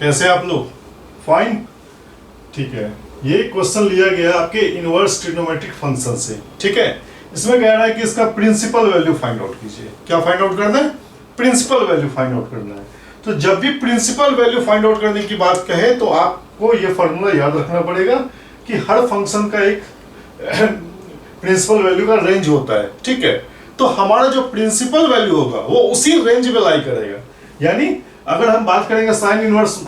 कैसे आप लोग? फाइन, ठीक है। ये क्वेश्चन लिया गया आपके इनवर्स ट्रिग्नोमेट्रिक फंक्शन से, ठीक है। इसमें कह रहा है कि इसका प्रिंसिपल वैल्यू फाइंड आउट कीजिए। क्या फाइंड आउट करना है? प्रिंसिपल वैल्यू फाइंड आउट करना है। तो जब भी प्रिंसिपल वैल्यू फाइंड आउट करने की बात कहे तो आपको ये फॉर्मूला याद रखना पड़ेगा कि हर फंक्शन का एक प्रिंसिपल वैल्यू का रेंज होता है, ठीक है। तो हमारा जो प्रिंसिपल वैल्यू होगा वो उसी रेंज में लाई करेगा। यानी अगर हम बात करेंगे साइन इनवर्स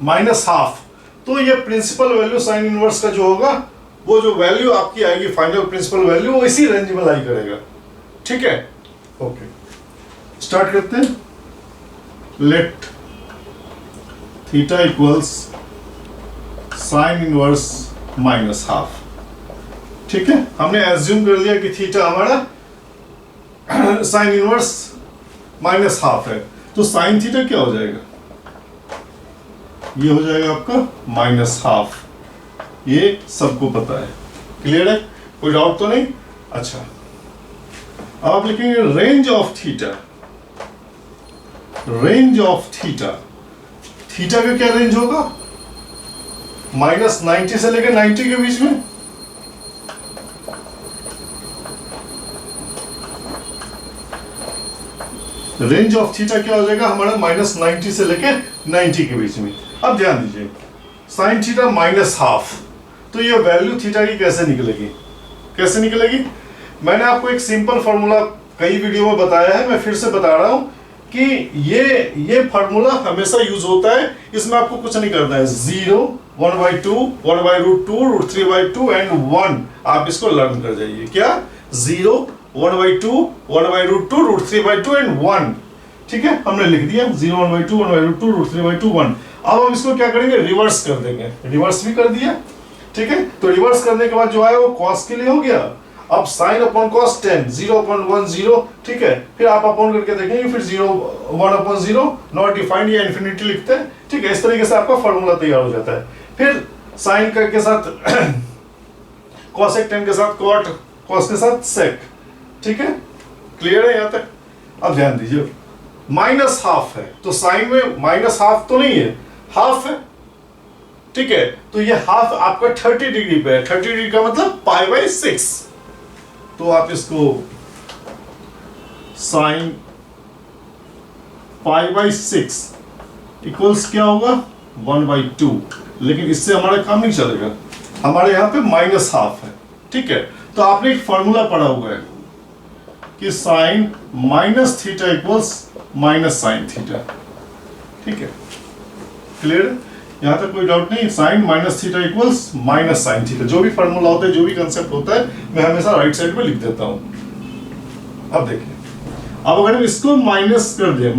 माइनस हाफ, तो ये प्रिंसिपल वैल्यू साइन इनवर्स का जो होगा वो जो वैल्यू आपकी आएगी फाइनल प्रिंसिपल वैल्यू वो इसी रेंज में लाई करेगा, ठीक है। ओके, स्टार्ट करते हैं। Let theta equals sine inverse minus half, ठीक है। हमने एज्यूम कर लिया कि थीटा हमारा साइन इनवर्स माइनस हाफ है, तो साइन थीटा क्या हो जाएगा? ये हो जाएगा आपका माइनस हाफ। ये सबको पता है, क्लियर है, कोई डाउट तो नहीं? अच्छा, अब आप लिखेंगे range of theta. Range of theta, theta का क्या रेंज होगा? -90 से लेकर 90 के बीच में। रेंज ऑफ थीटा क्या हो जाएगा हमारा? -90 से लेकर 90 के बीच में। अब ध्यान दीजिए, साइन थीटा माइनस हाफ, तो ये वैल्यू थीटा की कैसे निकलेगी? कैसे निकलेगी? मैंने आपको एक सिंपल फॉर्मूला कई वीडियो में बताया है, मैं फिर से बता रहा हूं कि ये फॉर्मूला हमेशा यूज होता है। इसमें आपको कुछ नहीं करना है। 0, 1/2, 1/√2, √3/2 एंड 1 आप इसको लर्न कर जाइए। क्या? 0, 1/2, 1/√2, √3/2 एंड 1, ठीक है, हमने लिख दिया 0, 1/2, 1/√2, √3/2, 1। अब हम इसको क्या करेंगे? रिवर्स कर देंगे। रिवर्स भी कर दिया, ठीक है। तो रिवर्स करने के बाद जो आया वो कॉस के लिए हो गया। अब साइन अपॉन कॉस 10, 0/1 0, ठीक है। फिर आप अपॉन करके देखेंगे, फिर 0 1/0 नॉट डिफाइंड या इन्फिनिटी लिखते हैं, ठीक है। इस तरीके से आपका फॉर्मूला तैयार हो जाता है। फिर साइन के साथ कॉसेक 10 के साथ कॉट, कॉस के साथ सेक, ठीक है। क्लियर है यहाँ तक? अब ध्यान दीजिए, माइनस हाफ है तो साइन में माइनस हाफ तो नहीं है, हाफ है, ठीक है। तो ये हाफ आपका 30 डिग्री पे है। 30 डिग्री का मतलब π/6। तो आप इसको साइन π/6 इक्वल्स क्या होगा? 1/2। लेकिन इससे हमारा काम नहीं चलेगा, हमारे यहां पे माइनस हाफ है, ठीक है। तो आपने एक फॉर्मूला पढ़ा हुआ है कि sine minus theta equals minus sine theta, ठीक है। क्लियर है? यहां तक कोई डाउट नहीं? Sine minus theta equals minus sine theta. जो भी फॉर्मूला होता है, जो भी कंसेप्ट होता है, मैं हमेशा राइट साइड में लिख देता हूं। अब देखिए, अब अगर हम इसको माइनस कर दें,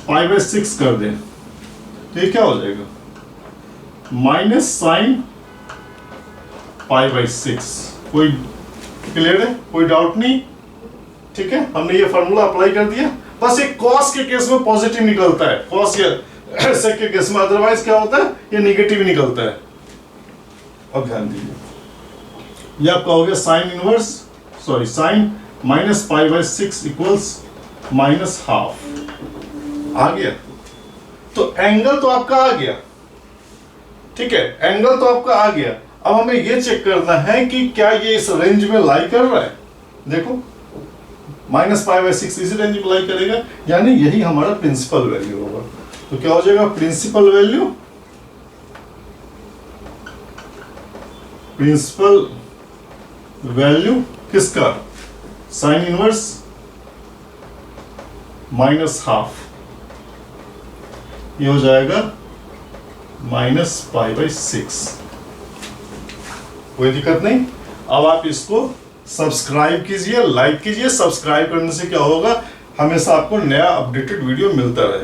-π/6 कर दें, तो ये क्या हो जाएगा? Minus sine π/6। कोई क्लियर है? कोई डाउट नहीं? ठीक है, हमने ये फॉर्मूला अप्लाई कर दिया। बस एक कॉस के केस में पॉजिटिव निकलता है, कॉस या सेक के केस में, अदरवाइज क्या होता है? ये निगेटिव निकलता है। अब ध्यान दीजिए, ये आपका हो गया sine inverse, sorry sine -π/6 equals -half. आ गया? तो एंगल तो आपका आ गया, ठीक है, एंगल तो आपका आ गया। अब हमें ये चेक करना है कि क्या ये इस रेंज में लाई कर रहा है। देखो, -π/6 इसी रेंज में लाई करेगा, यानी यही हमारा प्रिंसिपल वैल्यू होगा। तो क्या हो जाएगा? प्रिंसिपल वैल्यू, प्रिंसिपल वैल्यू किसका? Sine inverse -half. ये हो जाएगा -π/6। कोई दिक्कत नहीं। अब आप इसको सब्सक्राइब कीजिए, लाइक कीजिए। सब्सक्राइब करने से क्या होगा? हमेशा आपको नया अपडेटेड वीडियो मिलता रहेगा।